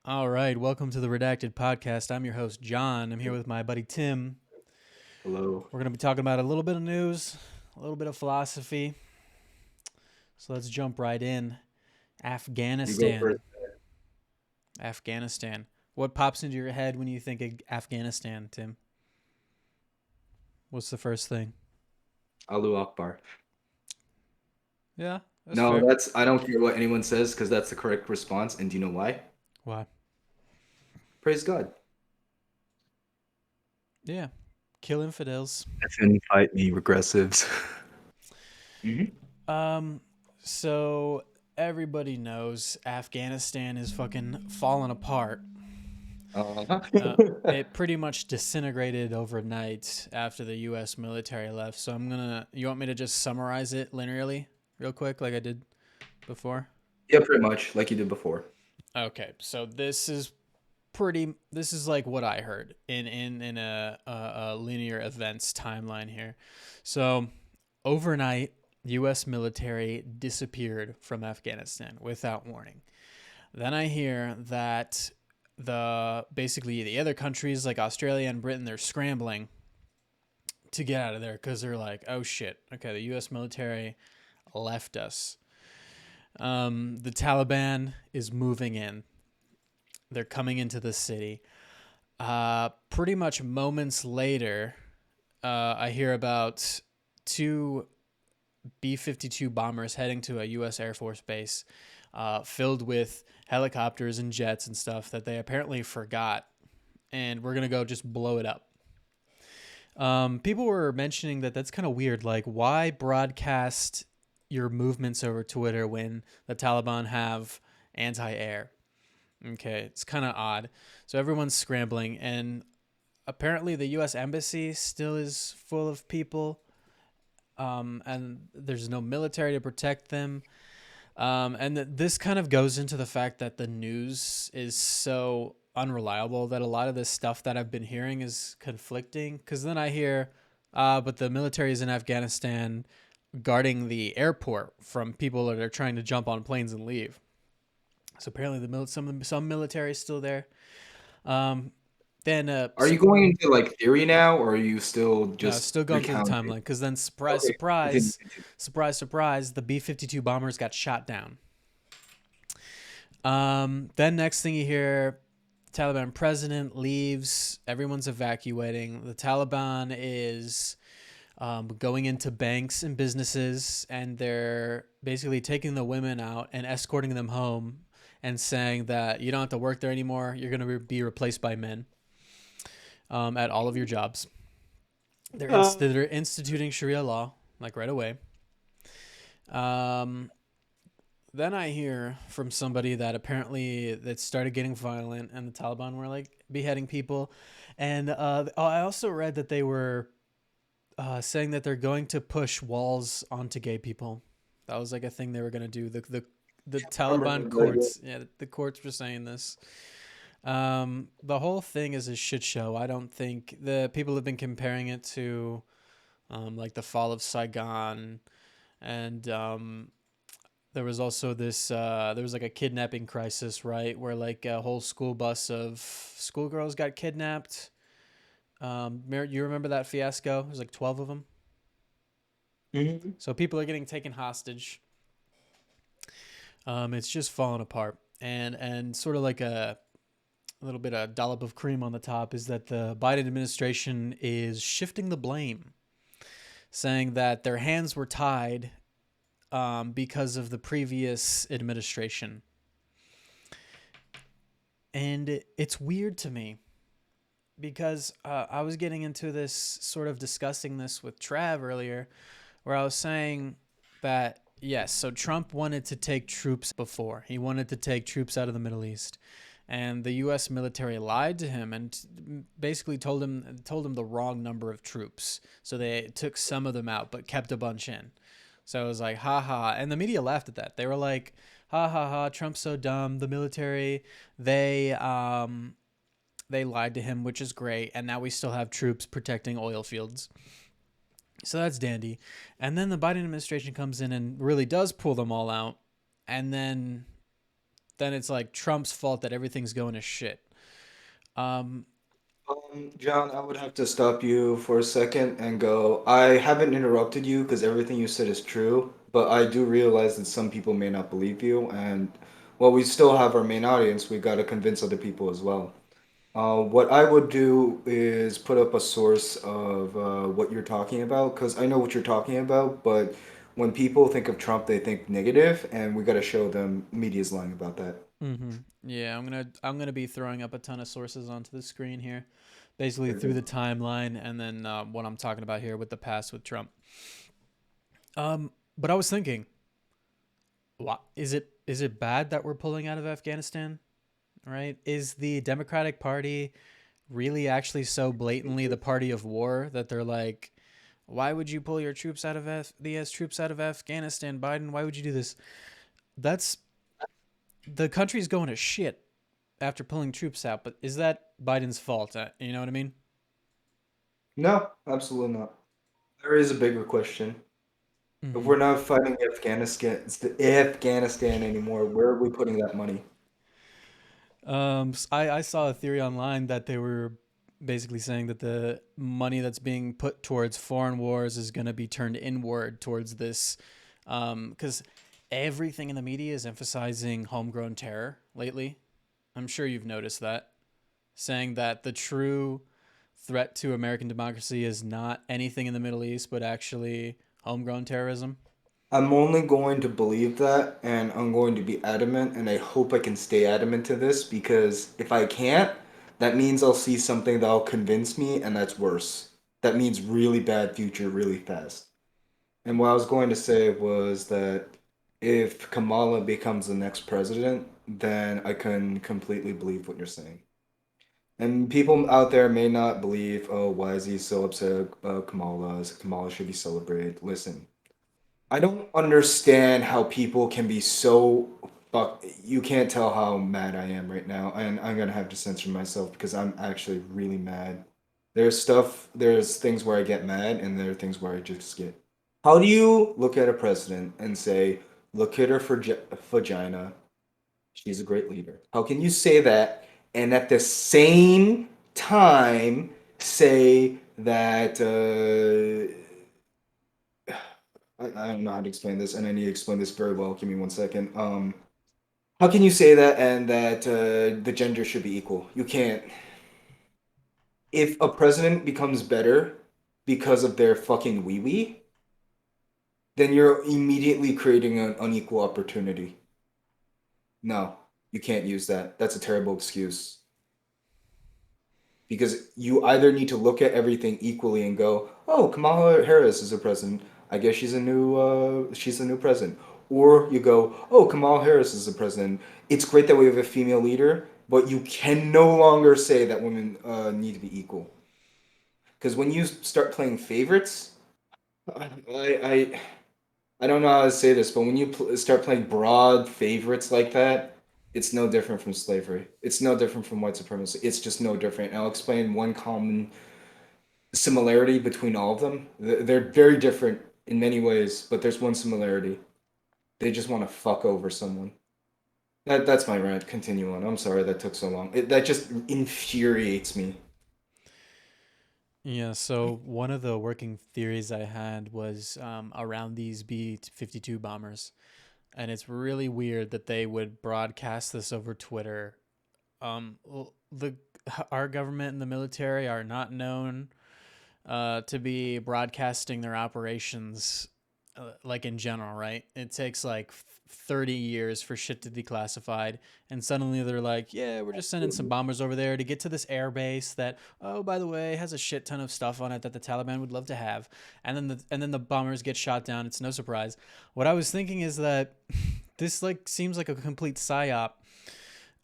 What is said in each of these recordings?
All right, welcome to the Redacted podcast. I'm your host, John. I'm here with my buddy Tim. Hello. We're going to be talking about a little bit of news, a little bit of philosophy. So let's jump right in. You go first. Afghanistan. Afghanistan. What pops into your head when you think of Afghanistan, Tim? What's the first thing? Allahu Akbar. Yeah, that's No, fair. I don't care what anyone says because that's the correct response. And do you know why? Why? Praise God. Yeah, kill infidels. FN fight me, regressives. Um, so everybody knows Afghanistan is fucking falling apart. Uh-huh. It pretty much disintegrated overnight after the U.S. military left. So you want me to just summarize it linearly, real quick, like I did before? Yeah, pretty much like you did before. Okay, so this is like what I heard in a linear events timeline here. So overnight, U.S. military disappeared from Afghanistan without warning. Then I hear that basically the other countries like Australia and Britain, they're scrambling to get out of there because they're like, oh shit, okay, the U.S. military left us. The Taliban is moving in. They're coming into the city. Pretty much moments later, I hear about two B-52 bombers heading to a U.S. Air Force base filled with helicopters and jets and stuff that they apparently forgot. And we're going to go just blow it up. People were mentioning that that's kind of weird. Like, why broadcast your movements over Twitter when the Taliban have anti-air? Okay, it's kind of odd. So everyone's scrambling, and apparently the U.S. embassy still is full of people, and there's no military to protect them. This kind of goes into the fact that the news is so unreliable that a lot of this stuff that I've been hearing is conflicting. Because then I hear, but the military is in Afghanistan guarding the airport from people that are trying to jump on planes and leave. So apparently, some military is still there. Um, then Are you going into like theory now, or are you still no, just still going through the recounting? timeline. Because then, surprise, Okay, continue, surprise, continue. surprise, surprise, the B-52 bombers got shot down. Then next thing you hear, Taliban president leaves. Everyone's evacuating. The Taliban is going into banks and businesses, and they're basically taking the women out and escorting them home, and saying that you don't have to work there anymore. You're going to be replaced by men at all of your jobs. They're instituting Sharia law like right away. Um, then I hear from somebody that apparently that started getting violent and the Taliban were like beheading people. And I also read that they were saying that they're going to push walls onto gay people. That was like a thing they were going to do. The I remember Taliban that. courts, yeah, the courts were saying this. The whole thing is a shit show. I don't think the people have been comparing it to like the fall of Saigon, and there was also this there was like a kidnapping crisis, right, where like a whole school bus of schoolgirls got kidnapped. You remember that fiasco? There's like 12 of them. Mhm. So people are getting taken hostage. It's just falling apart, and sort of like a little bit of dollop of cream on the top is that the Biden administration is shifting the blame, saying that their hands were tied because of the previous administration. And it's weird to me because I was getting into this, sort of discussing this with Trav earlier, where I was saying that, yes, so Trump wanted to take troops before. He wanted to take troops out of the Middle East. And the U.S. military lied to him and basically told him the wrong number of troops. So they took some of them out, but kept a bunch in. So it was like, ha ha. And the media laughed at that. They were like, ha ha ha, Trump's so dumb. The military, they lied to him, which is great. And now we still have troops protecting oil fields. So that's dandy. And then the Biden administration comes in and really does pull them all out. And then then it's like Trump's fault that everything's going to shit. Um, John, I would have to stop you for a second and go. I haven't interrupted you because everything you said is true, but I do realize that some people may not believe you, and while we still have our main audience, we got to convince other people as well. What I would do is put up a source of what you're talking about, because I know what you're talking about, but when people think of Trump, they think negative, and we got to show them media's lying about that. yeah, I'm gonna be throwing up a ton of sources onto the screen here, basically Very through good. the timeline, and then what I'm talking about here with the past with Trump. But I was thinking, what is it bad that we're pulling out of Afghanistan? Right? Is the Democratic Party really actually so blatantly the party of war that they're like, why would you pull your troops out of the U.S. troops out of Afghanistan, Biden? Why would you do this? That's the country's going to shit after pulling troops out. But is that Biden's fault? You know what I mean? No, absolutely not. There is a bigger question. If Mm-hmm. we're not fighting Afghanistan anymore, where are we putting that money? I saw a theory online that they were basically saying that the money that's being put towards foreign wars is going to be turned inward towards this, because everything in the media is emphasizing homegrown terror lately. I'm sure you've noticed that, saying that the true threat to American democracy is not anything in the Middle East, but actually homegrown terrorism. I'm only going to believe that, and I'm going to be adamant, and I hope I can stay adamant to this because if I can't, that means I'll see something that'll convince me, and that's worse. That means really bad future really fast. And what I was going to say was that if Kamala becomes the next president, then I can completely believe what you're saying. And people out there may not believe, oh, why is he so upset about Kamala? Kamala should be celebrated. Listen, I don't understand how people can be so fuck. You can't tell how mad I am right now, and I'm gonna have to censor myself because I'm actually really mad. There's things where I get mad, and there are things where I just get. How do you look at a president and say, look at her vagina, she's a great leader? How can you say that and at the same time say that I don't know how to explain this, and I need to explain this very well. Give me one second. How can you say that and that the gender should be equal? You can't. If a president becomes better because of their fucking wee wee, then you're immediately creating an unequal opportunity. No, you can't use that. That's a terrible excuse. Because you either need to look at everything equally and go, "Oh, Kamala Harris is a president. I guess she's a new president." Or you go, "Oh, Kamala Harris is the president. It's great that we have a female leader, but you can no longer say that women need to be equal." Because when you start playing favorites, I, I I don't know how to say this, but when you start playing broad favorites like that, it's no different from slavery. It's no different from white supremacy. It's just no different. And I'll explain one common similarity between all of them. They're very different in many ways, but there's one similarity. They just want to fuck over someone. That's my rant. Continue on. I'm sorry that took so long. That just infuriates me. Yeah, so one of the working theories I had was around these B 52 bombers. And it's really weird that they would broadcast this over Twitter. The our government and the military are not known to be broadcasting their operations like in general, right? It takes like 30 years for shit to declassified, and suddenly they're like, yeah, we're just sending some bombers over there to get to this air base that, oh, by the way, has a shit ton of stuff on it that the Taliban would love to have. And then the bombers get shot down. It's no surprise. What I was thinking is that this like seems like a complete psyop,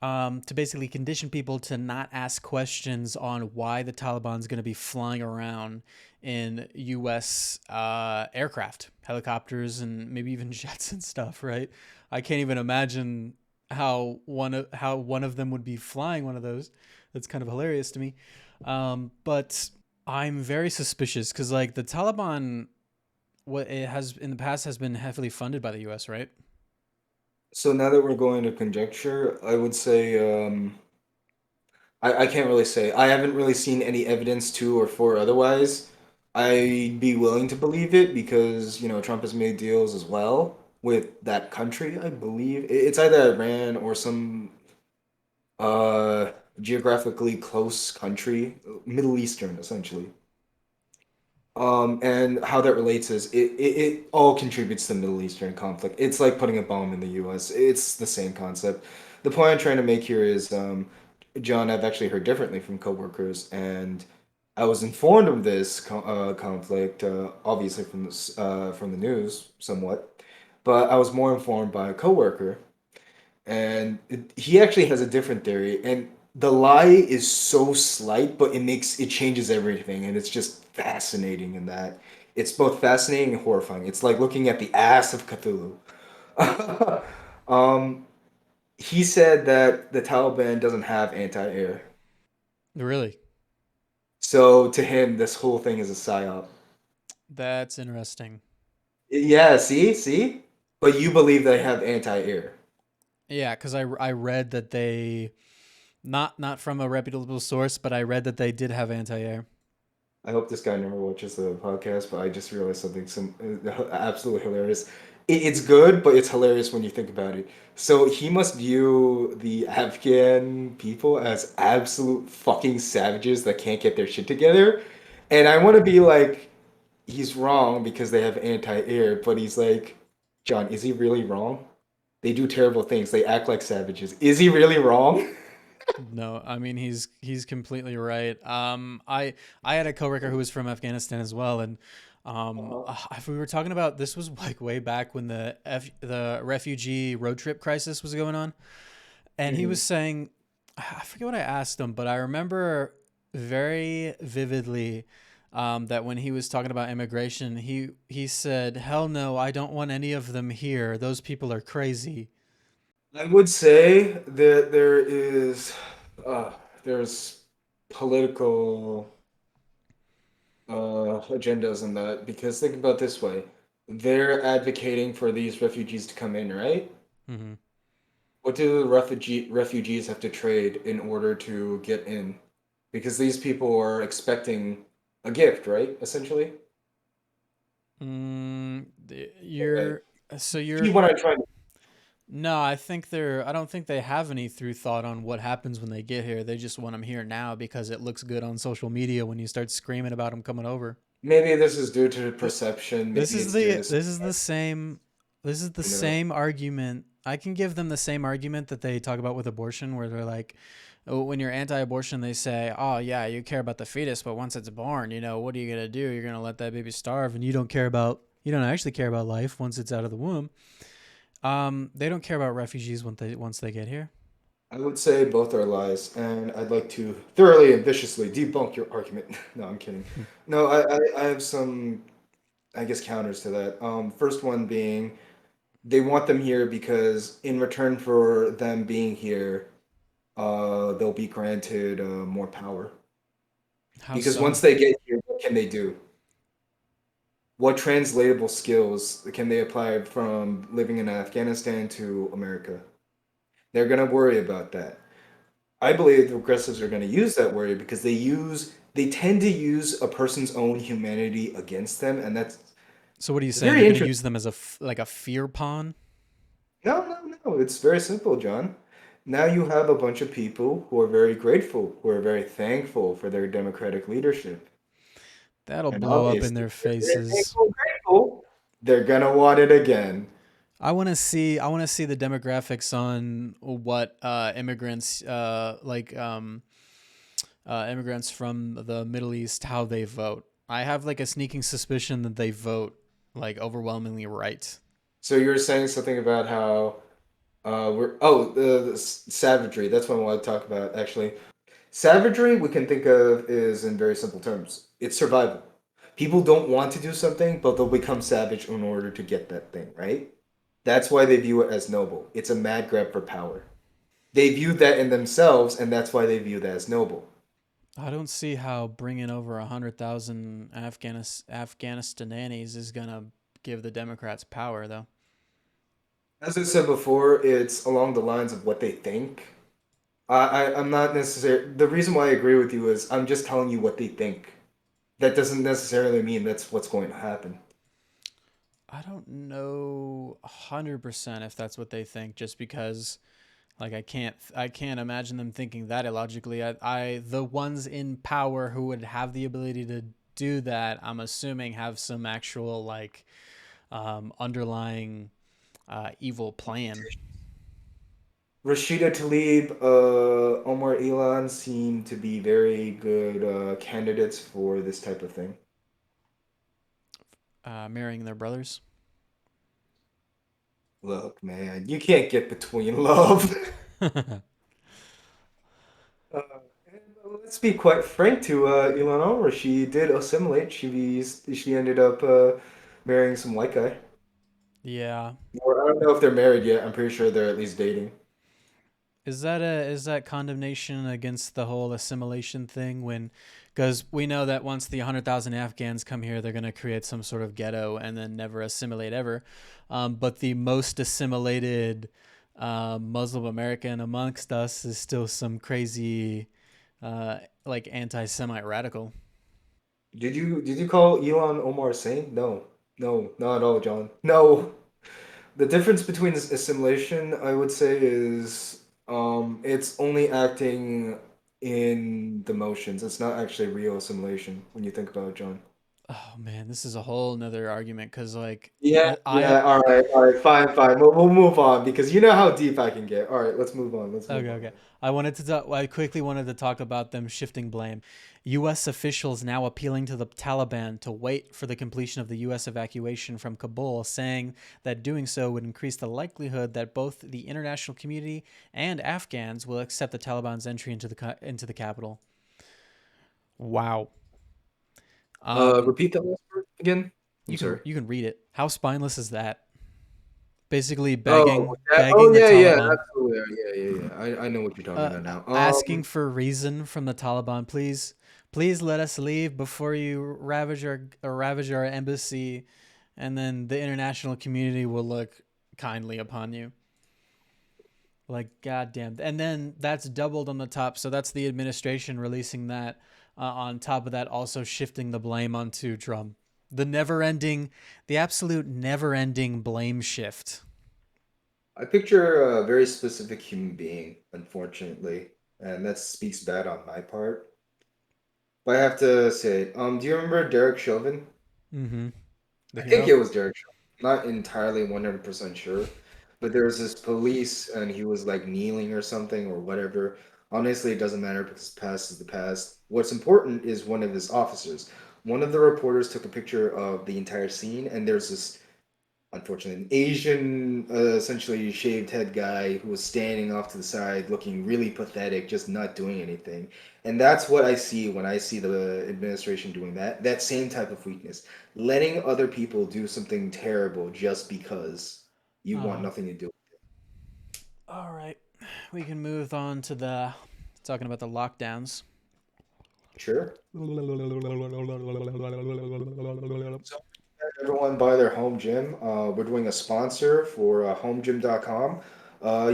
to basically condition people to not ask questions on why the Taliban's going to be flying around in U.S. Aircraft, helicopters, and maybe even jets and stuff. Right? I can't even imagine how one of them would be flying one of those. That's kind of hilarious to me. But I'm very suspicious because like the Taliban, what it has in the past has been heavily funded by the U.S. Right? So now that we're going to conjecture, I would say I can't really say. I haven't really seen any evidence to or for otherwise. I'd be willing to believe it because, Trump has made deals as well with that country, I believe. It's either Iran or some uh geographically close country, Middle Eastern essentially. And how that relates is it all contributes to the Middle Eastern conflict. It's like putting a bomb in the US. It's the same concept. The point I'm trying to make here is, John, I've actually heard differently from coworkers, and I was informed of this conflict, obviously from the news somewhat, but I was more informed by a coworker and he actually has a different theory, and the lie is so slight but it changes everything, and it's just fascinating in that it's both fascinating and horrifying. It's like looking at the ass of Cthulhu. um he said that the Taliban doesn't have anti-air, Really? so to him this whole thing is a psyop. That's interesting. Yeah, see, but you believe they have anti-air. Yeah, because I read that they not from a reputable source, but I read that they did have anti air. I hope this guy never watches the podcast, but I just realized something absolutely hilarious. It's good, but it's hilarious when you think about it. So he must view the Afghan people as absolute fucking savages that can't get their shit together. And I want to be like, he's wrong because they have anti-air, but he's like, John, is he really wrong? They do terrible things. They act like savages. Is he really wrong? No, I mean he's completely right. I had a coworker who was from Afghanistan as well, and if we were talking about this was like way back when the refugee road trip crisis was going on, and he was Mhm. saying, I forget what I asked him, but I remember very vividly that when he was talking about immigration, he said, "Hell no, I don't want any of them here. Those people are crazy." I would say that uh, there's political agendas in that because think about it this way, they're advocating for these refugees to come in, right? Hmm. What do the refugees have to trade in order to get in? Because these people are expecting a gift, right? Essentially. Right. You're so See you're what I'm trying to. No, I think they're. I don't think they have any through thought on what happens when they get here. They just want them here now because it looks good on social media when you start screaming about them coming over. Maybe this is due to Th- perception. This Maybe is it's due to the some, this is the same this is the you know. same argument. I can give them the same argument that they talk about with abortion, where they're like, oh, when you're anti-abortion, they say, "Oh yeah, you care about the fetus, but once it's born, what are you gonna do? You're gonna let that baby starve, and you don't actually care about life once it's out of the womb." They don't care about refugees once they get here. I would say both are lies, and I'd like to thoroughly and viciously debunk your argument. No, I'm kidding. No, I have some, I guess, counters to that. First one being they want them here because in return for them being here, they'll be granted more power. How Because once so? they get here, what can they do? What translatable skills can they apply from living in Afghanistan to America? They're gonna worry about that. I believe the progressives are going to use that word because they tend to use a person's own humanity against them, and that's So what are you saying? You're very going to interesting. use them as like a fear pawn? No, no, no. It's very simple, John. Now you have a bunch of people who are very grateful, who are very thankful for their democratic leadership, That'll and blow up in obviously, their if they're faces. thankful, grateful, they're gonna want it again. I want to see the demographics on what immigrants immigrants from the Middle East how they vote. I have like a sneaking suspicion that they vote like overwhelmingly right. So you're saying something about how the savagery. That's what I want to talk about, actually. Savagery, we can think of is in very simple terms. It's survival. People don't want to do something, but they'll become savage in order to get that thing, right? That's why they view it as noble. It's a mad grab for power. They view that in themselves, and that's why they view that as noble. I don't see how bringing over 100,000 Afghanistanis is gonna give the Democrats power, though. As I said before, it's along the lines of what they think. I'm not necessarily, the reason why I agree with you is I'm just telling you what they think. That doesn't necessarily mean that's what's going to happen. I don't know 100% if that's what they think, just because like I can't imagine them thinking that illogically. The ones in power who would have the ability to do that, I'm assuming have some actual like underlying evil plan. Rashida Tlaib, Omar Elan seem to be very good candidates for this type of thing. Marrying their brothers. Look, man, you can't get between love. Uh, and let's be quite frank to Eleanor. She did assimilate. She ended up marrying some white guy. Yeah. Or I don't know if they're married yet. I'm pretty sure they're at least dating. Is that condemnation against the whole assimilation thing when because we know that once the 100,000 Afghans come here, they're going to create some sort of ghetto and then never assimilate ever. But the most assimilated Muslim American amongst us is still some crazy, like anti-Semite radical. Did you call Elon Omar sane? No, no, not at all, John. No. The difference between this assimilation, I would say, is it's only acting in the motions. It's not actually real assimilation when you think about it, John. Oh man, this is a whole nother argument because like Yeah, I yeah, all right, fine, fine. We'll move on because you know how deep I can get. All right, let's move on. Let's move Okay, on. okay. I quickly wanted to talk about them shifting blame. U.S. officials now appealing to the Taliban to wait for the completion of the U.S. evacuation from Kabul, saying that doing so would increase the likelihood that both the international community and Afghans will accept the Taliban's entry into the capital. Wow. Um, Repeat that last part again. I'm you can sorry. read it. How spineless is that? Basically Oh, begging the yeah, yeah, Taliban absolutely. Yeah, yeah, yeah. I know what you're talking about now. asking for reason from the Taliban. Please let us leave before you ravage our embassy, and then the international community will look kindly upon you. Like goddamn, and then that's doubled on the top. So that's the administration releasing that. On top of that, also shifting the blame onto Trump. The absolute never-ending blame shift. I picture a very specific human being, unfortunately, and that speaks bad on my part. But I have to say, do you remember Derek Chauvin? Mm-hmm. The I think hero. it was Derek Chauvin. Not entirely 100% sure, but there was this police and he was like kneeling or something or whatever. Honestly, it doesn't matter because the past is the past. What's important is one of his officers. One of the reporters took a picture of the entire scene, and there's this unfortunately, an Asian, essentially shaved head guy who was standing off to the side, looking really pathetic, just not doing anything. And that's what I see when I see the administration doing that. That same type of weakness, letting other people do something terrible just because you want Uh, nothing to do. all right, we can move on to the talking about the lockdowns. Sure. So everyone buy their home gym. We're doing a sponsor for homegym.com.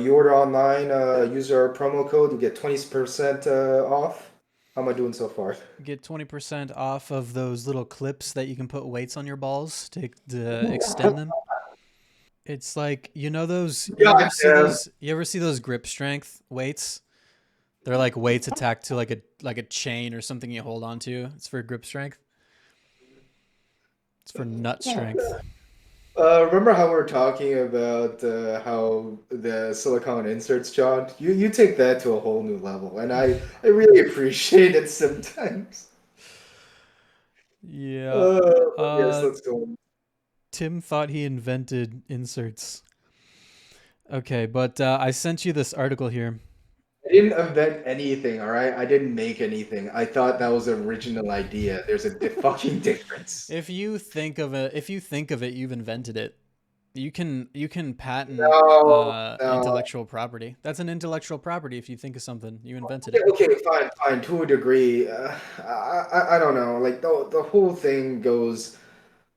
You order online, use our promo code, you get 20% off. How am I doing so far? Get 20% off of those little clips that you can put weights on your balls to extend them. It's like God damn. you ever see those grip strength weights? They're like weights attached to like a chain or something you hold on to. It's for grip strength. It's for nut strength. Remember how we were talking about how the silicone inserts, John? You take that to a whole new level, and I really appreciate it sometimes. Yeah. Yes, Uh let's go. Tim thought he invented inserts. Okay, but I sent you this article here. I didn't invent anything, all right? I didn't make anything. I thought that was an original idea. There's a fucking difference. If you think of it, you've invented it. You can patent No, no. intellectual property. That's an intellectual property. If you think of something, you invented Okay, it. okay, fine, fine. To a degree, I don't know. Like the whole thing goes.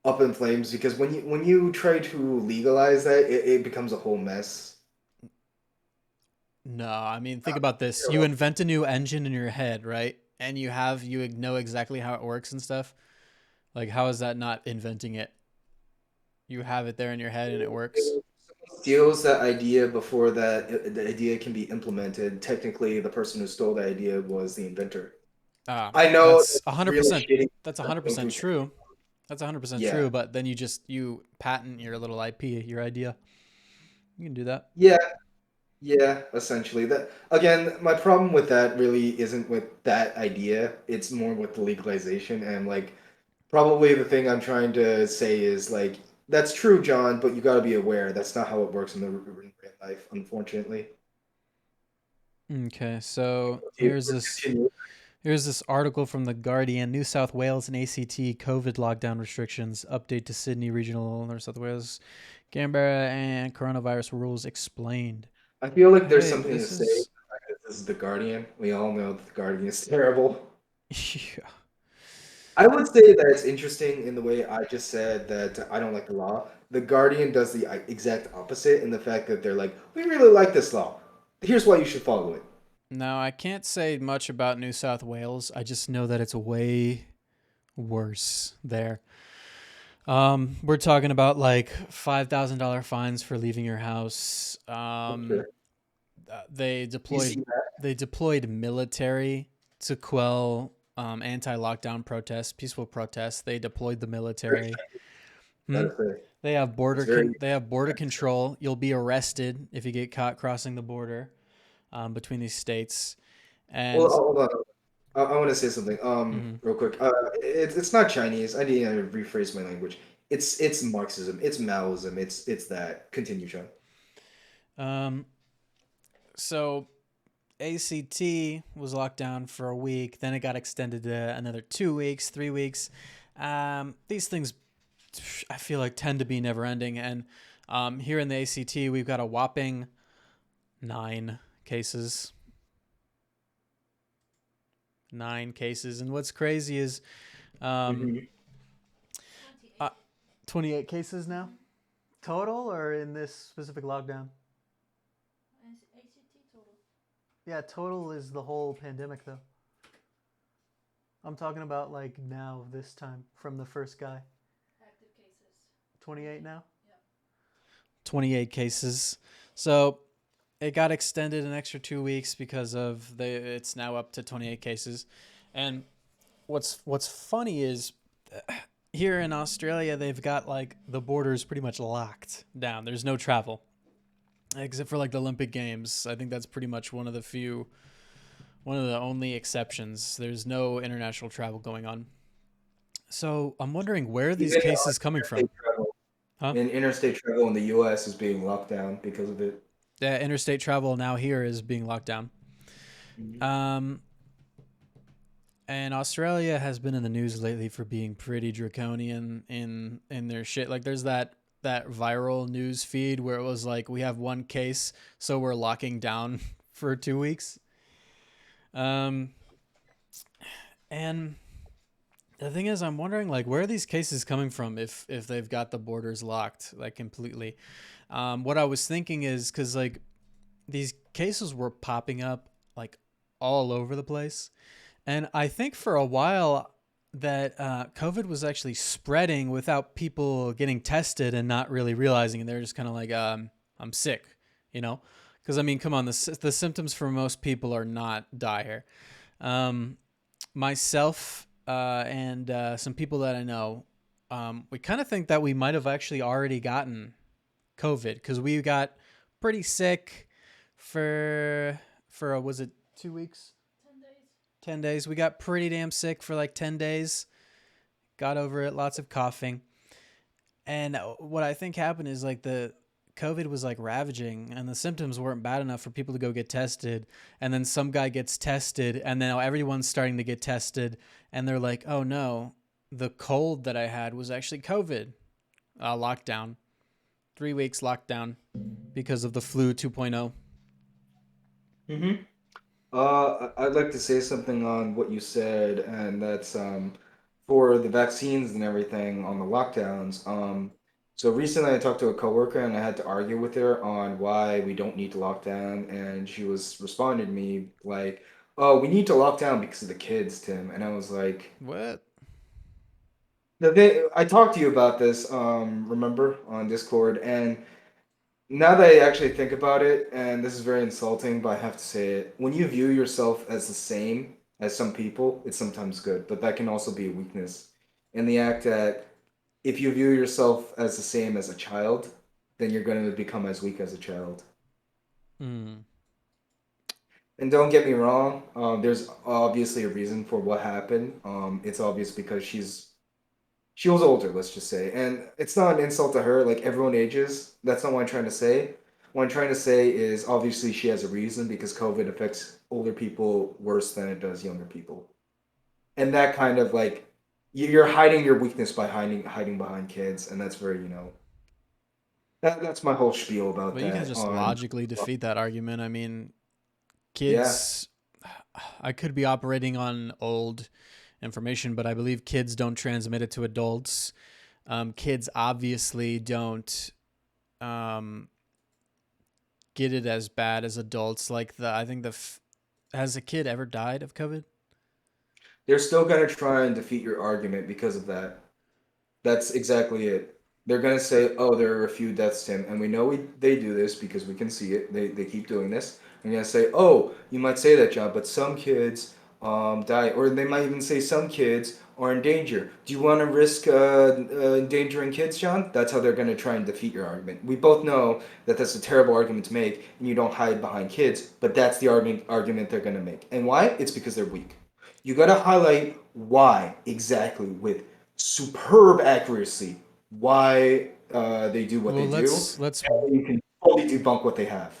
up in flames because when you try to legalize that, it becomes a whole mess. No, I mean, think about this. You invent a new engine in your head, right? And you know exactly how it works and stuff. Like, how is that not inventing it? You have it there in your head and it works. Steals that idea before the idea can be implemented. Technically, the person who stole the idea was the inventor. I know That's it's really 100%. shitty That's going 100% through true. technology. That's 100% Yeah. true, but then you patent your little IP, your idea. You can do that. Yeah, yeah, essentially. That again, my problem with that really isn't with that idea. It's more with the legalization and like probably the thing I'm trying to say is like that's true, John, but you got to be aware that's not how it works in the in real life, unfortunately. Okay, so Continue. Continue. here's this article from the Guardian. New South Wales and ACT COVID lockdown restrictions update to Sydney Regional North South Wales, Canberra and coronavirus rules explained. I feel like there's Hey, something to this say. is This is the Guardian. We all know that the Guardian is terrible. yeah. I would say that it's interesting in the way I just said that I don't like the law. The Guardian does the exact opposite in the fact that they're like, we really like this law. Here's why you should follow it. Now, I can't say much about New South Wales. I just know that it's way worse there. We're talking about like $5,000 fines for leaving your house. Okay. They You see deployed that? they deployed military to quell anti-lockdown protests, peaceful protests. They deployed the Very military. Chinese, Hmm? gotta say. They have It's very they have border control. You'll be arrested if you get caught crossing the border between these states. well. And Hold on. I want to say something. mhm. Real quick. It's not Chinese. I need to rephrase my language. It's Marxism. It's Maoism. It's that. Continue, Sean. um, so ACT was locked down for a week. Then it got extended to another 2 weeks, 3 weeks. These things, I feel like, tend to be never ending. And here in the ACT, we've got a whopping 9 cases. 9 cases. And what's crazy is um, Hmm. 28. 28 cases now total, or in this specific lockdown? Yeah, total is the whole pandemic, though. I'm talking about like now, this time, from the first guy. 28 now? 28 cases. So it got extended an extra 2 weeks because of it's now up to 28 cases. And what's funny is here in Australia they've got like the borders pretty much locked down. There's no travel except for like the Olympic Games. I think that's pretty much one of the only exceptions. There's no international travel going on. So I'm wondering where are these Even cases coming from? interstate travel, Huh? and interstate travel in the U.S. is being locked down because of it. Yeah, interstate travel now here is being locked down. Mhm. Um, and Australia has been in the news lately for being pretty draconian in their shit. Like there's that viral news feed where it was like we have one case, so we're locking down for 2 weeks. Um, and the thing is, I'm wondering like where are these cases coming from if they've got the borders locked like completely. What I was thinking is because like these cases were popping up like all over the place. And I think for a while that COVID was actually spreading without people getting tested and not really realizing. And they're just kind of like, I'm sick, you know? Because, I mean, come on, the symptoms for most people are not dire. Um, myself and some people that I know, we kind of think that we might have actually already gotten COVID because we got pretty sick for was it 2 weeks? 10 days. We got pretty damn sick for like 10 days. Got over it. Lots of coughing. And what I think happened is like the COVID was like ravaging, and the symptoms weren't bad enough for people to go get tested. And then some guy gets tested, and now everyone's starting to get tested, and they're like, "Oh no, the cold that I had was actually COVID." Lockdown. 3 weeks lockdown because of the flu 2.0. I'd like to say something on what you said, and that's for the vaccines and everything on the lockdowns. So recently I talked to a coworker and I had to argue with her on why we don't need to lock down, and she was responding to me like, "Oh, we need to lock down because of the kids, Tim." And I was like, What? I talked to you about this, remember, on Discord, and now that I actually think about it, and this is very insulting, but I have to say it, when you view yourself as the same as some people, it's sometimes good, but that can also be a weakness. In the act that if you view yourself as the same as a child, then you're going to become as weak as a child. Hmm. And don't get me wrong, there's obviously a reason for what happened. It's obvious because she was older, let's just say. And it's not an insult to her, like everyone ages. That's not what I'm trying to say. What I'm trying to say is obviously she has a reason because COVID affects older people worse than it does younger people. And that kind of like you're hiding your weakness by hiding behind kids, and that's very, that's my whole spiel about But you can that just on logically defeat that argument. I mean, yeah. kids. I could be operating on old information, but I believe kids don't transmit it to adults. Kids obviously don't um, get it as bad as adults. Like I think has a kid ever died of COVID? They're still gonna try and defeat your argument because of that. That's exactly it. They're gonna say, "Oh, there are a few deaths, Tim," and we know they do this because we can see it. They keep doing this. They're gonna say, "Oh, you might say that, John, but some kids die," or they might even say some kids are in danger. Do you want to risk endangering kids, John? That's how they're gonna try and defeat your argument. We both know that that's a terrible argument to make, and you don't hide behind kids, but that's the argument they're gonna make. And why? It's because they're weak. You gotta highlight why exactly with superb accuracy why they do what Well, they do, let's and you can fully debunk what they have.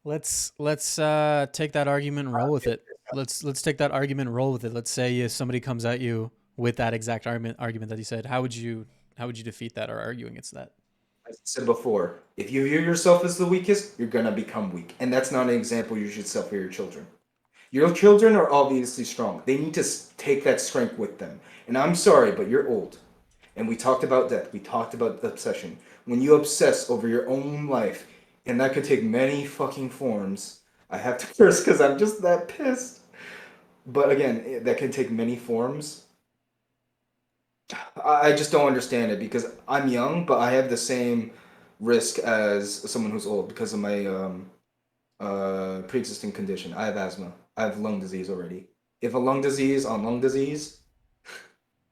let's take that argument and roll with it. Let's take that argument and roll with it. Let's say if somebody comes at you with that exact argument that you said, how would you defeat that or argue against that? As I said before, if you view yourself as the weakest, you're gonna become weak, and that's not an example you should set for your children. Your children are obviously strong. They need to take that strength with them. And I'm sorry, but you're old. And we talked about death. We talked about obsession. When you obsess over your own life, and that could take many fucking forms. I have to curse because I'm just that pissed. But again, that can take many forms. I just don't understand it because I'm young, but I have the same risk as someone who's old because of my pre-existing condition. I have asthma. I have lung disease already. If a lung disease on lung disease,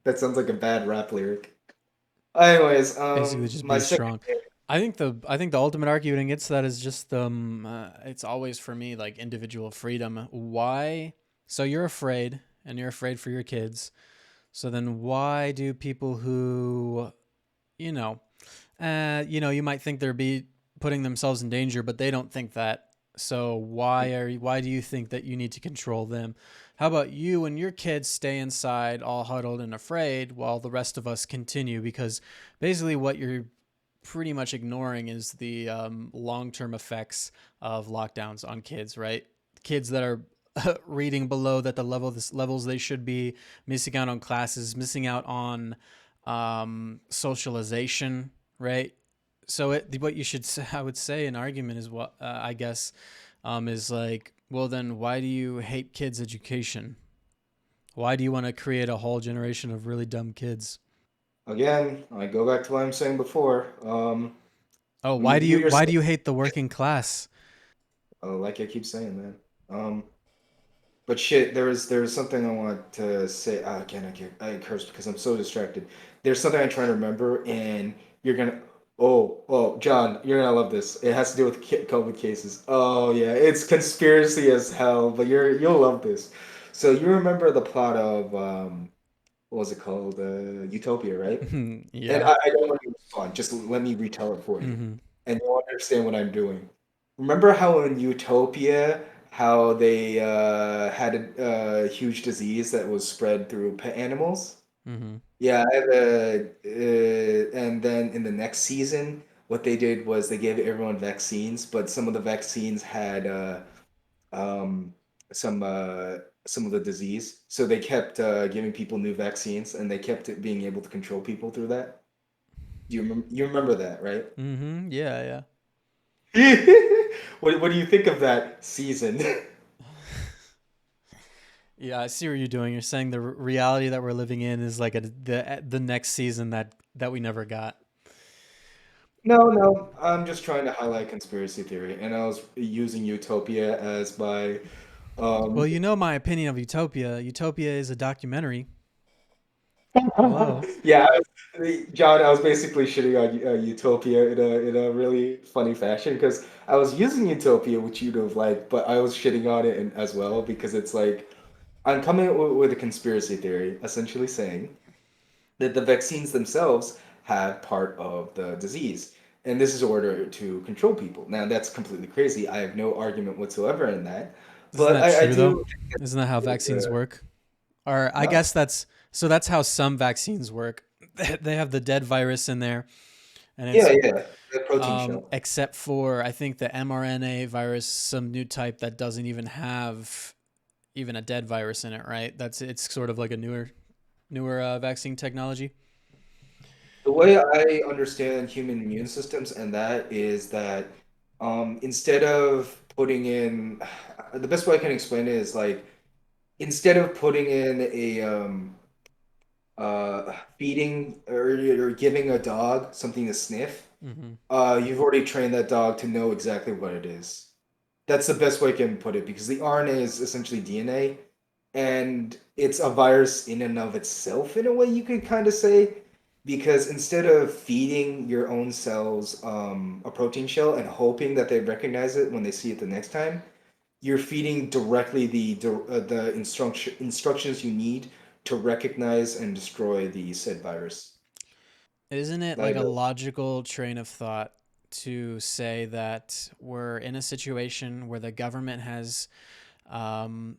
that sounds like a bad rap lyric. Anyways, Basically, just my be second. strong. I think the ultimate argument against that is just it's always for me like individual freedom. Why? So you're afraid, and you're afraid for your kids. So then, why do people who you know you might think they're be putting themselves in danger, but they don't think that. So why do you think that you need to control them? How about you and your kids stay inside all huddled and afraid while the rest of us continue? Because basically what you're pretty much ignoring is the long-term effects of lockdowns on kids, right? Kids that are reading below that the levels they should be, missing out on classes, missing out on socialization, right? So what you should say, I would say an argument is what I guess is like, well then why do you hate kids' education? Why do you want to create a whole generation of really dumb kids? Again, I go back to what I'm saying before. Oh, When you view why do yourself, you hate the working class? like I keep saying, man. But shit, there was something I want to say. Again, I cursed because I'm so distracted. There's something I'm trying to remember, and you're gonna. Oh, John, you're gonna love this. It has to do with COVID cases. Oh yeah, it's conspiracy as hell, but you'll love this. So you remember the plot of what was it called? Utopia, right? And Yeah. I don't want you to respond. Just let me retell it for you, Hmm. and you'll understand what I'm doing. Remember how in Utopia, how they had a huge disease that was spread through pet animals? Hmm. Yeah, and then in the next season, what they did was they gave everyone vaccines, but some of the vaccines had um, some some of the disease. So they kept giving people new vaccines, and they kept it being able to control people through that. Do you remember? You remember that, right? Mm-hmm. Yeah, yeah. What do you think of that season? Yeah, I see what you're doing. You're saying the reality that we're living in is like the next season that we never got. No, no, I'm just trying to highlight conspiracy theory, and I was using Utopia as my Well, um you know my opinion of Utopia. Utopia is a documentary. Hello. yeah, John, I was basically shitting on Utopia in a really funny fashion because I was using Utopia, which you'd have liked, but I was shitting on it as well because it's like I'm coming up with a conspiracy theory, essentially saying that the vaccines themselves had part of the disease. And this is in order to control people. Now, that's completely crazy. I have no argument whatsoever in that. Isn't But that I true though? do. Isn't that how vaccines work? Or I No. guess that's how some vaccines work. They have the dead virus in there, and Yeah, it's yeah. The protein shell. except for I think the mRNA virus, some new type that doesn't even have even a dead virus in it, right? It's sort of like a newer vaccine technology. The way I understand human immune systems, and that is that instead of putting in, the best way I can explain it is like, instead of putting in a feeding or giving a dog something to sniff, Hmm. you've already trained that dog to know exactly what it is. That's the best way I can put it because the RNA is essentially DNA, and it's a virus in and of itself, in a way you could kind of say, because instead of feeding your own cells a protein shell and hoping that they recognize it when they see it the next time, you're feeding directly the instructions you need to recognize and destroy the said virus. Isn't it like Like, a logical train of thought to say that we're in a situation where the government has um,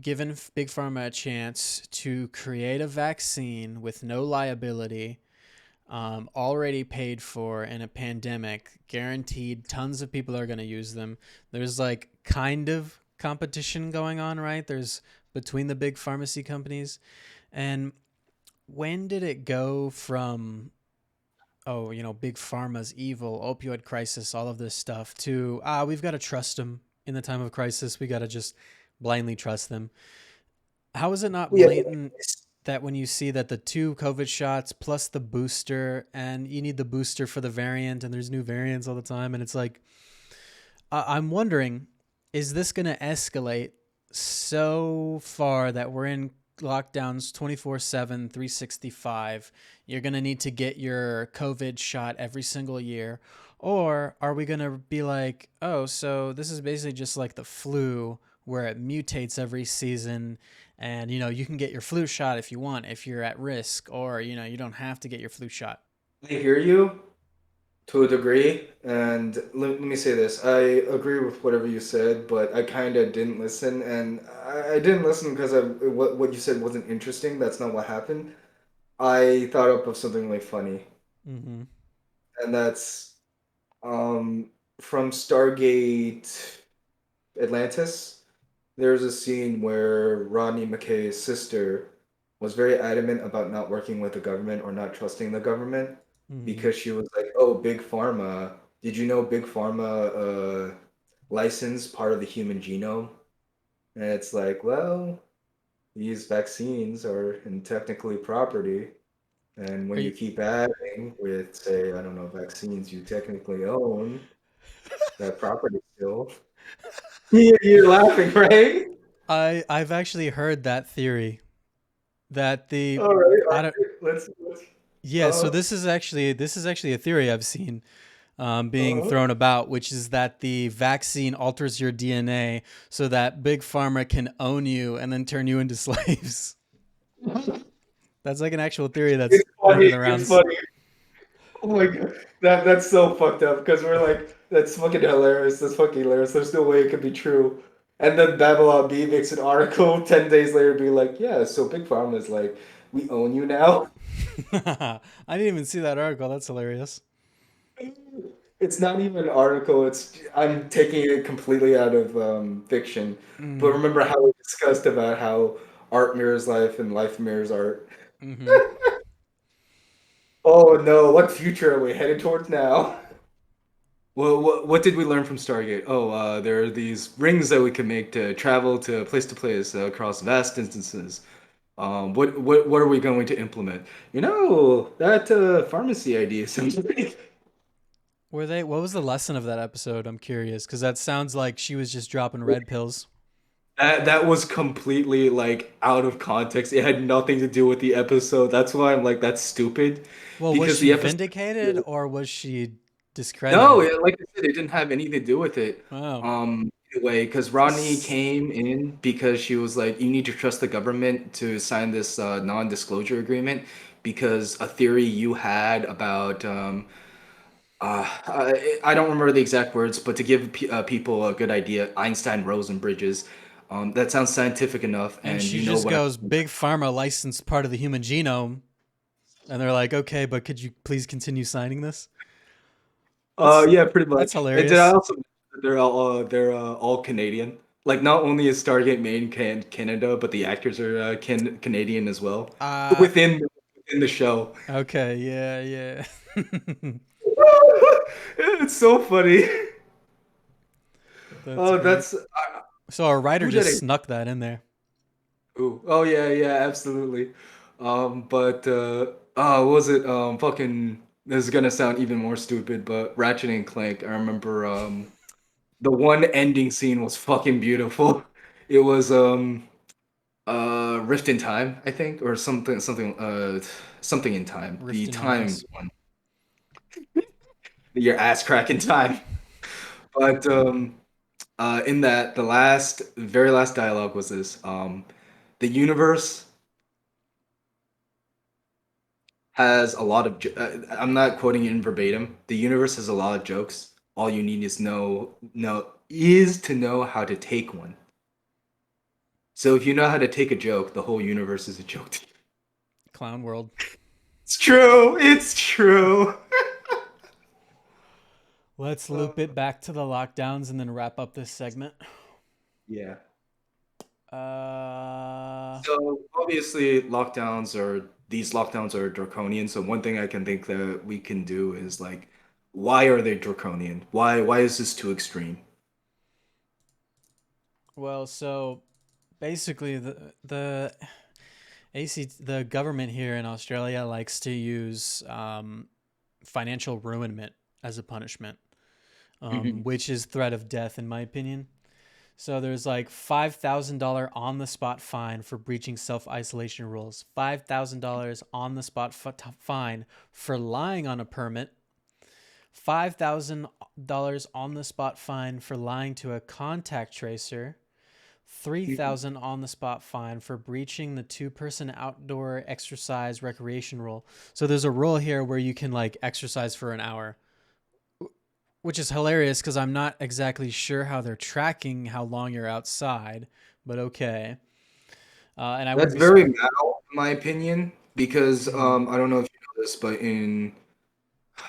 given Big Pharma a chance to create a vaccine with no liability, already paid for in a pandemic, guaranteed tons of people are going to use them. There's like kind of competition going on, right? There's between the big pharmacy companies. And when did it go from, oh, big pharma's evil, opioid crisis, all of this stuff, to, we've got to trust them in the time of crisis. We got to just blindly trust them. How is it not yeah, blatant that when you see that the two COVID shots plus the booster, and you need the booster for the variant, and there's new variants all the time, and it's like, I'm wondering, is this going to escalate so far that we're in lockdowns 24/7, 365? You're going to need to get your COVID shot every single year. Or are we going to be like, oh, so this is basically just like the flu where it mutates every season, and you can get your flu shot if you want, if you're at risk, or you don't have to get your flu shot. I hear you to a degree, and let me say this. I agree with whatever you said, but I kind of didn't listen, and I didn't listen because what you said wasn't interesting. That's not what happened. I thought up of something like funny, Mm-hmm. and that's um, from Stargate Atlantis. There's a scene where Rodney McKay's sister was very adamant about not working with the government or not trusting the government Mm-hmm. because she was like, "Oh, Big Pharma. Did you know Big Pharma licensed part of the human genome?" And it's like, well, these vaccines are in technically property, and Are when you, you keep adding with, say, I don't know, vaccines you technically own, that property still. You're laughing, right? I've actually heard that theory that the All right, all I don't right. Let's. yeah, so Uh, this is actually a theory I've seen being uh. thrown about, which is that the vaccine alters your DNA so that big pharma can own you and then turn you into slaves. That's like an actual theory that's It's making funny. the It's rounds. funny. Oh my god, that's so fucked up because we're like, that's fucking hilarious. That's fucking hilarious. There's no way it could be true. And then Babylon B makes an article 10 days later, be like, yeah, so Big Pharma is like, we own you now. I didn't even see that article. That's hilarious. It's not even an article. It's I'm taking it completely out of fiction. But Mm, remember how we discussed about how art mirrors life and life mirrors art. mm-hmm. Oh no, what future are we headed towards now? Well, what did we learn from Stargate? Oh, there are these rings that we can make to travel to place across vast distances. What are we going to implement? That pharmacy idea sounds like Were they? What was the lesson of that episode? I'm curious because that sounds like she was just dropping red pills. that was completely like out of context. It had nothing to do with the episode. That's why I'm like that's stupid, Well, was because she the episode. vindicated or was she No, discredited? like I said, it didn't have anything to do with it. Oh, Anyway, because Rodney S- came in because she was like, you need to trust the government to sign this non-disclosure agreement because a theory you had about I don't remember the exact words, but to give people a good idea, Einstein, Rosen bridges. That sounds scientific enough, and and she you know just what goes, "Big pharma licensed part of the human genome," and they're like, "Okay, but could you please continue signing this?" That's Yeah, pretty that's much. And did I hilarious. also mention that they're all Canadian? Like not only is Stargate made in Canada, but the actors are Canadian as well Uh within the show. okay, yeah, yeah. It's so funny. That's Oh, great. that's So our writer who did just I? snuck that in there. Ooh. Oh yeah, yeah, absolutely. But what was it? Fucking. This is gonna sound even more stupid, but Ratchet and Clank. I remember the one ending scene was fucking beautiful. It was Rift in Time, I think, or something in time. Rift The in time Mars. one. Your ass crack in time. But in that the very last dialogue was this. The universe has a lot of I'm not quoting it in verbatim. The universe has a lot of jokes. All you need is to know how to take one. So if you know how to take a joke, the whole universe is a joke to you. Clown World. It's true. It's true. Let's Uh, loop it back to the lockdowns and then wrap up this segment. yeah. Uh, So obviously these lockdowns are draconian. So one thing I can think that we can do is like, why are they draconian? Why is this too extreme? well, so basically the government here in Australia likes to use financial ruinment as a punishment, Hmm. which is threat of death in my opinion. So there's like $5,000 on the spot fine for breaching self isolation rules, $5,000 on the spot fine for lying on a permit, $5,000 on the spot fine for lying to a contact tracer, 3,000 on the spot fine for breaching the two-person outdoor exercise recreation rule. So there's a rule here where you can like exercise for an hour, which is hilarious because I'm not exactly sure how they're tracking how long you're outside, but okay. And I That's wouldn't be. very mal, in my opinion, because Mm, I don't know if you know this, but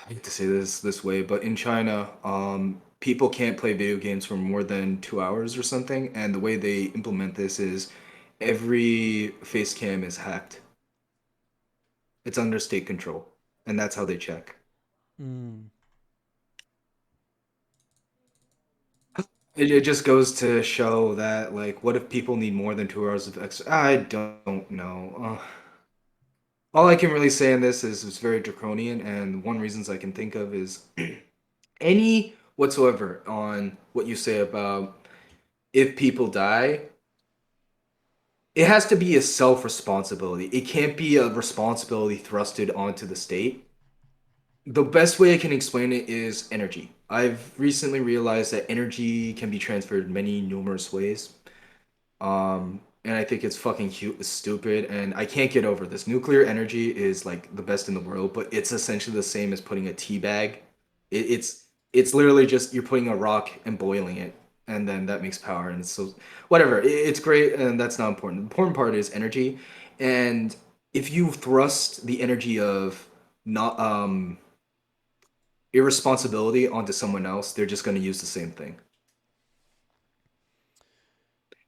I hate to say this way, but in China, people can't play video games for more than 2 hours or something, and the way they implement this is every face cam is hacked. It's under state control, and that's how they check. mm. It just goes to show that, like, what if people need more than 2 hours of extra? I don't know. All I can really say in this is it's very draconian, and one reasons I can think of is any whatsoever on what you say about if people die, it has to be a self responsibility. It can't be a responsibility thrusted onto the state. The best way I can explain it is energy. I've recently realized that energy can be transferred many numerous ways. And I think it's fucking cute, stupid, and I can't get over this. Nuclear energy is like the best in the world, but it's essentially the same as putting a tea bag. It's literally just you're putting a rock and boiling it, and then that makes power, and it's so whatever. It's great, and that's not important. The important part is energy, and if you thrust the energy of not irresponsibility onto someone else, they're just going to use the same thing.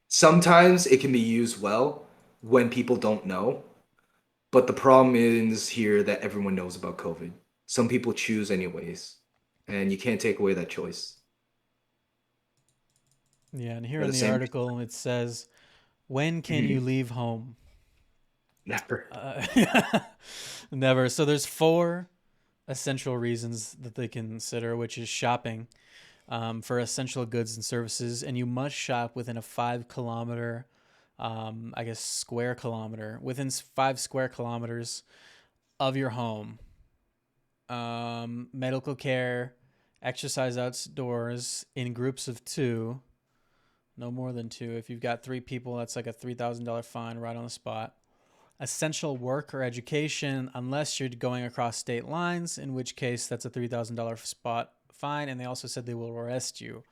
Sometimes it can be used well when people don't know, but the problem is here that everyone knows about COVID. Some people choose anyways, and you can't take away that choice. Yeah, and here For in the the same article it says, "When can you reason. leave home?" Never. Uh, Never. So there's four essential reasons that they consider, which is shopping for essential goods and services, and you must shop within a 5 kilometer, I guess, square kilometer, within 5 square kilometers of your home. Medical care, exercise outdoors in groups of two, no more than two. If you've got three people, that's like a $3,000 fine right on the spot. Essential work or education, unless you're going across state lines, in which case that's a $3,000 spot fine. And they also said they will arrest you.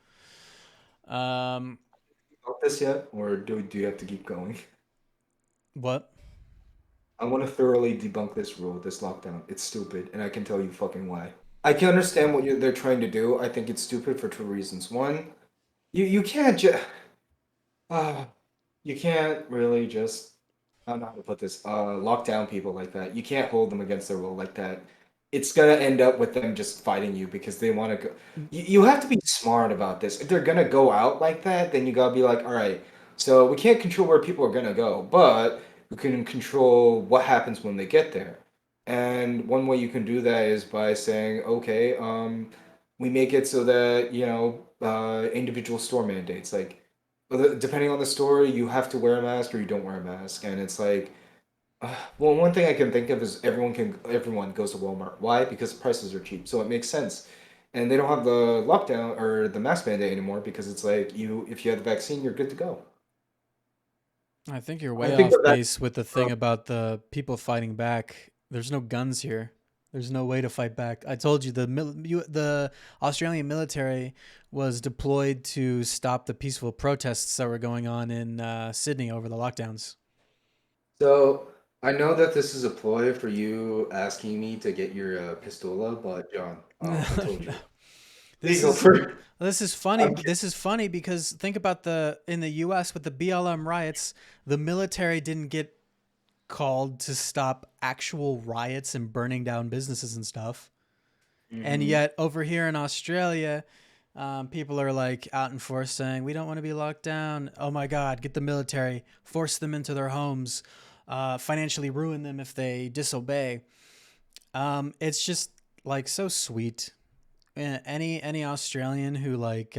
Um, Got this yet, or do you have to keep going? what? I want to thoroughly debunk this rule, this lockdown. It's stupid, and I can tell you fucking why. I can understand what they're trying to do. I think it's stupid for two reasons. One, you can't just uh, you can't really just I don't know how to put this lock down people like that. You can't hold them against their will like that. It's gonna end up with them just fighting you because they want to go. You have to be smart about this. If they're gonna go out like that, then you gotta be like, all right. So we can't control where people are gonna go, but we can control what happens when they get there. And one way you can do that is by saying, okay, we make it so that individual store mandates like depending on the store, you have to wear a mask or you don't wear a mask, and it's like, well, one thing I can think of is everyone goes to Walmart. Why? Because prices are cheap, so it makes sense. And they don't have the lockdown or the mask mandate anymore because it's like if you have the vaccine, you're good to go. I think you're I way think off that that base with the thing about the people fighting back. There's no guns here. There's no way to fight back. I told you the Australian military was deployed to stop the peaceful protests that were going on in Sydney over the lockdowns. so I know that this is a ploy for you asking me to get your pistola, but John, I told you, This legal is for. this is funny. I'm This is funny because think about the in the U.S. with the BLM riots, the military didn't get called to stop actual riots and burning down businesses and stuff. And kidding. yet over here in Australia, people are like out in force saying we don't want to be locked down. Oh my God, get the military, force them into their homes, financially ruin them if they disobey. It's just like so sweet. Any Australian who like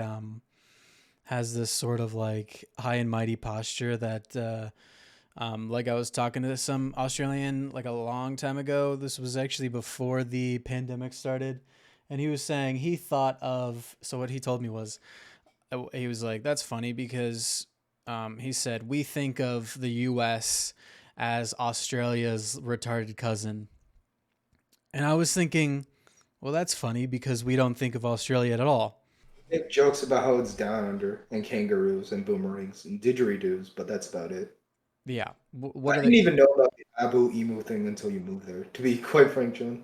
has this sort of like high and mighty posture that like I was talking to some Australian like a long time ago. This was actually before the pandemic started, and he was saying he thought of. So what he told me was he was like, "That's funny because," he said, "we think of the U.S. as Australia's retarded cousin," and I was thinking, well, that's funny because we don't think of Australia at all. Make jokes about how it's down under and kangaroos and boomerangs and didgeridoos, but that's about it. Yeah, I what are didn't they? even know about the Abu emu thing until you moved there. To be quite frank, John.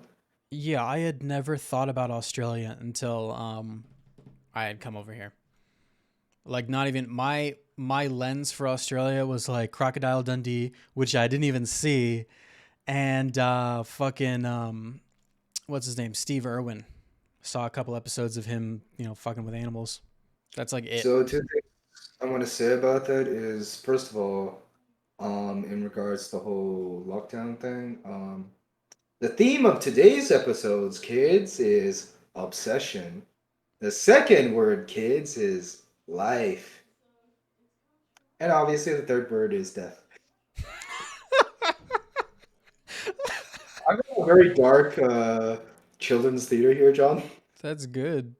Yeah, I had never thought about Australia until I had come over here. Like not even my lens for Australia was like Crocodile Dundee, which I didn't even see, and fucking what's his name, Steve Irwin. Saw a couple episodes of him, fucking with animals. That's like it. So two things I want to say about that is first of all, in regards to the whole lockdown thing, the theme of today's episodes, kids, is obsession. The second word, kids, is life. And obviously the third word is death. I'm in a very dark children's theater here, John. That's good.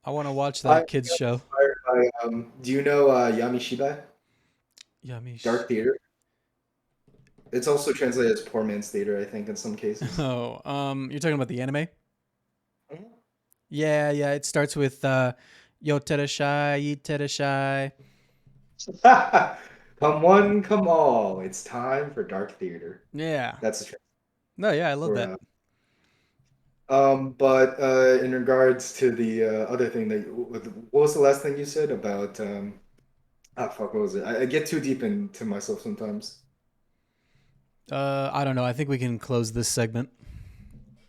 I want to watch I that kids got show. inspired by do you know Yamishiba? Yummy. Dark theater. It's also translated as poor man's theater, I think, in some cases. Oh, you're talking about the anime? Mhm. Yeah, yeah. It starts with "Yo Tereshai, Yi Tereshai." Come one, come all. It's time for dark theater. Yeah. That's the No, yeah, I love for that. But in regards to the other thing that what was the last thing you said about ah fuck, what was it? I get too deep into myself sometimes. I don't know. I think we can close this segment.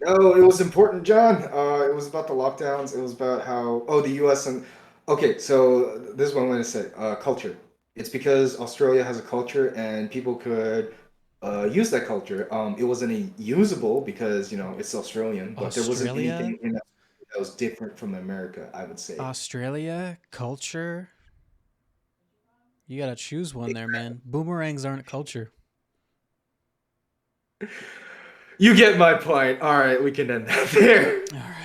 No, it was important, John. It was about the lockdowns. It was about how the U.S. and okay, so this is what I'm going to say. Culture. It's because Australia has a culture and people could use that culture. It wasn't usable because it's Australian, but there wasn't Australia, anything in that that was different from America, I would say. Australia culture. You gotta choose one there, man. Boomerangs aren't culture. You get my point. All right, we can end that there. All right.